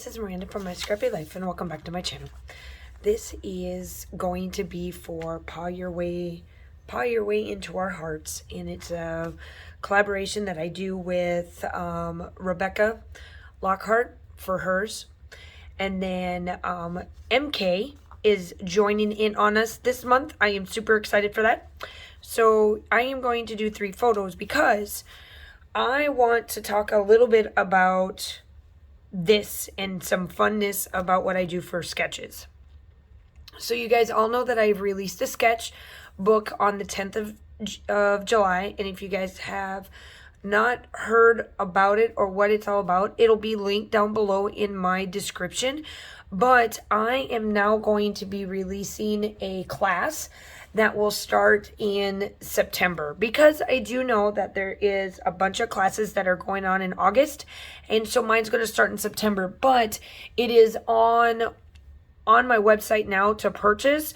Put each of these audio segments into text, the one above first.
this is Miranda from My Scrappy Life, and welcome back to my channel. This is going to be for Paw Your Way into Our Hearts, and it's a collaboration that I do with Rebecca Lockhart for hers, and then MK is joining in on us this month. I am super excited for that. So I am going to do 3 photos because I want to talk a little bit about this and some funness about what I do for sketches. So you guys all know that I've released a sketchbook on the 10th of July, and if you guys have not heard about it or what it's all about, it'll be linked down below in my description. But I am now going to be releasing a class that will start in September, because I do know that there is a bunch of classes that are going on in August, and so mine's going to start in September, but it is on my website now to purchase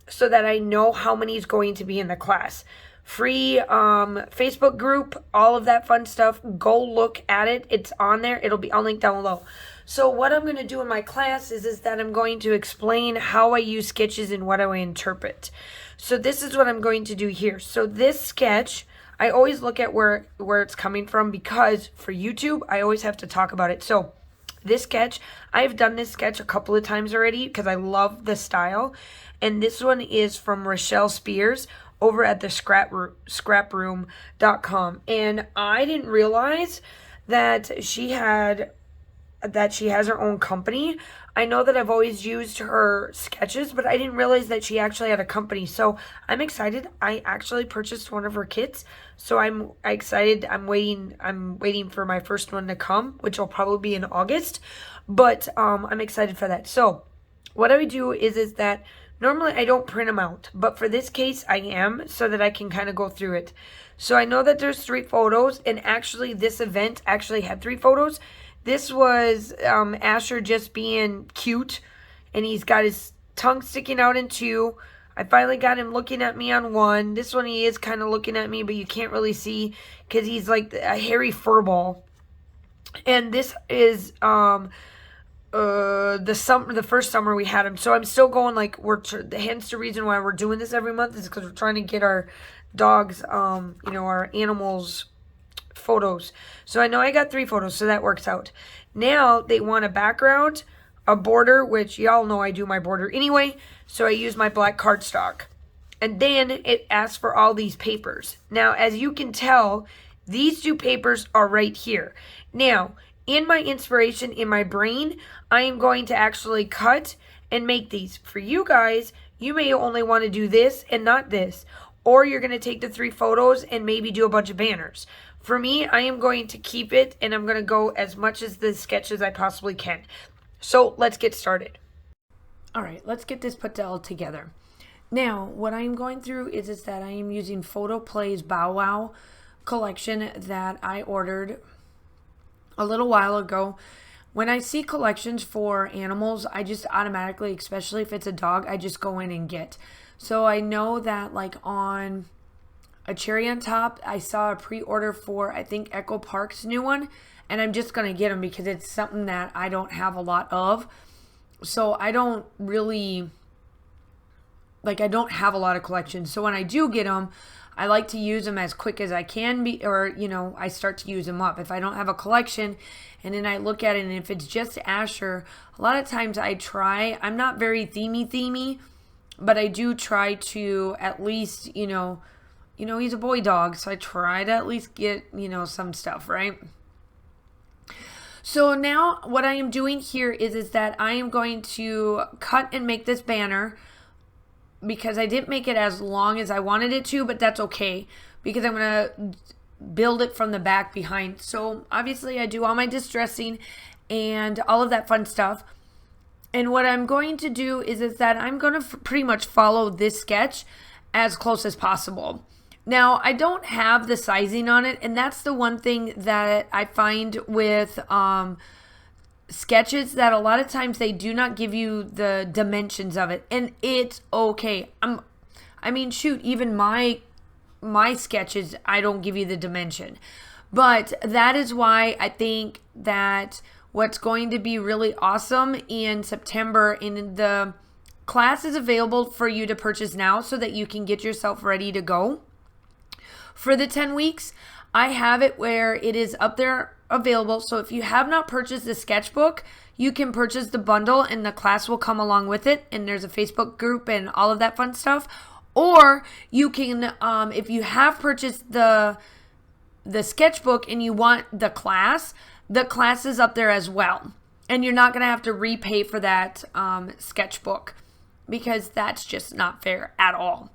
so that I know how many is going to be in the class. Free Facebook group, all of that fun stuff. Go look at it. It's on there. I'll link down below. So what I'm going to do in my class is that I'm going to explain how I use sketches and what I interpret. So this is what I'm going to do here. So this sketch, I always look at where it's coming from, because for YouTube, I always have to talk about it. So this sketch, I've done this sketch a couple of times already because I love the style. And this one is from Rochelle Spears over at the scraproom.com. And I didn't realize that she has her own company. I know that I've always used her sketches, but I didn't realize that she actually had a company. So I'm excited. I actually purchased one of her kits, so I'm excited. I'm waiting for my first one to come, which will probably be in August. But I'm excited for that. So what I would do is that normally I don't print them out, but for this case I am, so that I can kind of go through it. So I know that there's 3 photos, and actually this event actually had 3 photos. This was Asher just being cute, and he's got his tongue sticking out in 2. I finally got him looking at me on 1. This one he is kind of looking at me, but you can't really see because he's like a hairy furball. And this is the first summer we had him. So I'm still going, like, hence the reason why we're doing this every month is because we're trying to get our dogs, our animals photos. So I know I got 3 photos, so that works out. Now they want a background, a border, which y'all know I do my border anyway, so I use my black cardstock. And then it asks for all these papers. Now, as you can tell, these 2 papers are right here. Now, in my inspiration, in my brain, I am going to actually cut and make these. For you guys, you may only want to do this and not this. Or you're going to take the 3 photos and maybe do a bunch of banners. For me, I am going to keep it, and I'm going to go as much as the sketch as I possibly can. So let's get started. All right, let's get this put all together. Now, what I am going through is that I am using Photo Play's BowWoW collection that I ordered a little while ago. When I see collections for animals, I just automatically, especially if it's a dog, I just go in and get. So I know that, like, on a Cherry on Top, I saw a pre-order for, I think, Echo Park's new one, and I'm just going to get them because it's something that I don't have a lot of. So I don't really, I don't have a lot of collections. So when I do get them, I like to use them as quick as I can be, or, I start to use them up. If I don't have a collection, and then I look at it, and if it's just Asher, a lot of times I'm not very themey, but I do try to at least, he's a boy dog, so I try to at least get, some stuff, right? So now what I am doing here is that I am going to cut and make this banner, because I didn't make it as long as I wanted it to, but that's okay, because I'm going to build it from the back behind. So obviously I do all my distressing and all of that fun stuff. And what I'm going to do is that I'm going to pretty much follow this sketch as close as possible. Now, I don't have the sizing on it, and that's the one thing that I find with sketches, that a lot of times they do not give you the dimensions of it, and it's okay. Even my sketches, I don't give you the dimension. But that is why I think that what's going to be really awesome in September. And the class is available for you to purchase now so that you can get yourself ready to go. For the 10 weeks, I have it where it is up there available. So if you have not purchased the sketchbook, you can purchase the bundle and the class will come along with it. And there's a Facebook group and all of that fun stuff. Or you can, if you have purchased the sketchbook and you want the class is up there as well. And you're not going to have to repay for that sketchbook, because that's just not fair at all.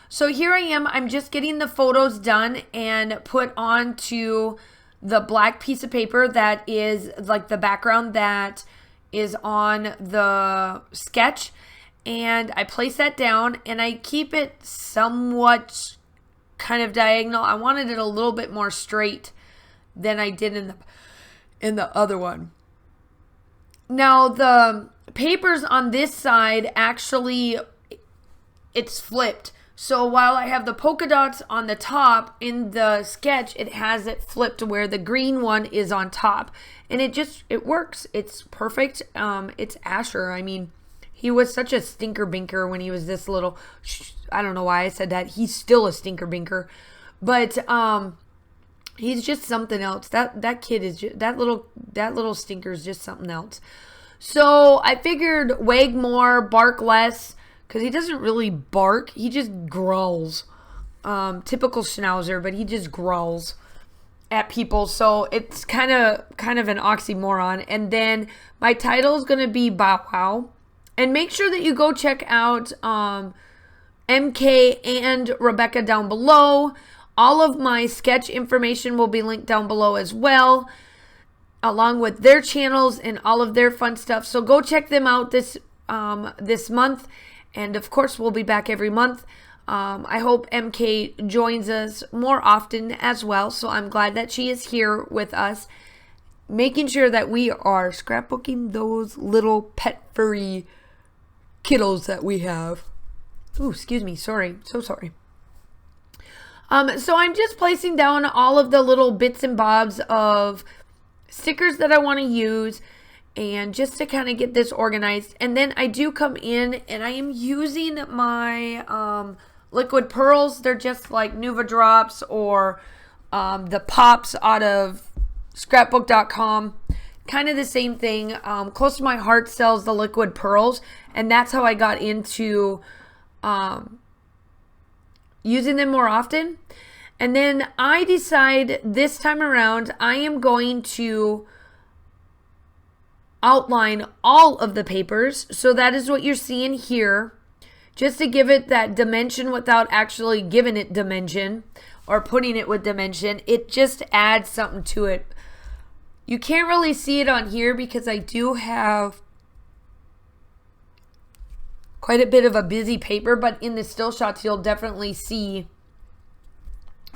So here I am. I'm just getting the photos done and put onto the black piece of paper that is like the background that is on the sketch. And I place that down and I keep it somewhat kind of diagonal. I wanted it a little bit more straight than I did in the other one. Now the papers on this side, actually it's flipped. So while I have the polka dots on the top in the sketch, it has it flipped where the green one is on top. And it works. It's perfect. It's Asher. I mean, he was such a stinker binker when he was this little. I don't know why I said that. He's still a stinker binker. But he's just something else. That kid is just, that little stinker is just something else. So I figured wag more, bark less. Because he doesn't really bark. He just growls. Typical Schnauzer, but he just growls at people. So it's kind of an oxymoron. And then my title is going to be BowWoW. And make sure that you go check out MK and Rebecca down below. All of my sketch information will be linked down below as well, along with their channels and all of their fun stuff. So go check them out this month. And of course, we'll be back every month. I hope MK joins us more often as well. So I'm glad that she is here with us, making sure that we are scrapbooking those little pet furry kiddos that we have. Ooh, excuse me. Sorry. So sorry. So I'm just placing down all of the little bits and bobs of stickers that I want to use, and just to kind of get this organized. And then I do come in and I am using my liquid pearls. They're just like Nuva drops or the pops out of scrapbook.com. Kind of the same thing. Close to my heart sells the liquid pearls, and that's how I got into using them more often. And then I decide this time around I am going to outline all of the papers. So that is what you're seeing here, just to give it that dimension without actually giving it dimension or putting it with dimension. It just adds something to it. You can't really see it on here because I do have quite a bit of a busy paper, but in the still shots you'll definitely see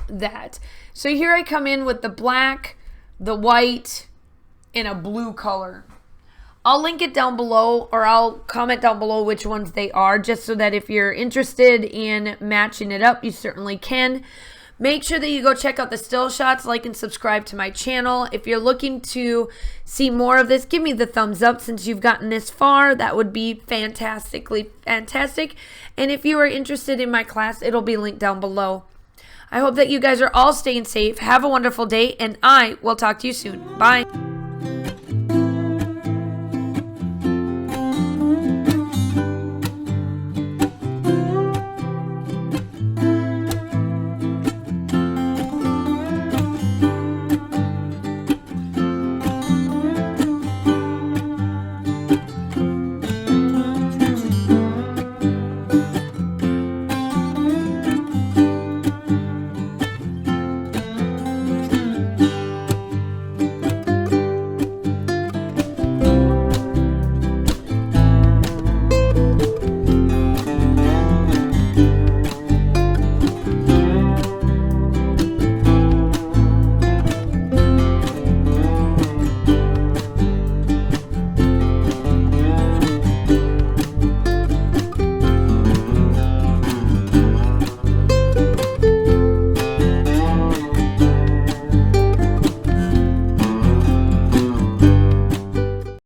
that. So here I come in with the black, the white, and a blue color. I'll link it down below, or I'll comment down below which ones they are, just so that if you're interested in matching it up, you certainly can. Make sure that you go check out the still shots, like and subscribe to my channel. If you're looking to see more of this, give me the thumbs up since you've gotten this far. That would be fantastically fantastic. And if you are interested in my class, it'll be linked down below. I hope that you guys are all staying safe. Have a wonderful day, and I will talk to you soon. Bye.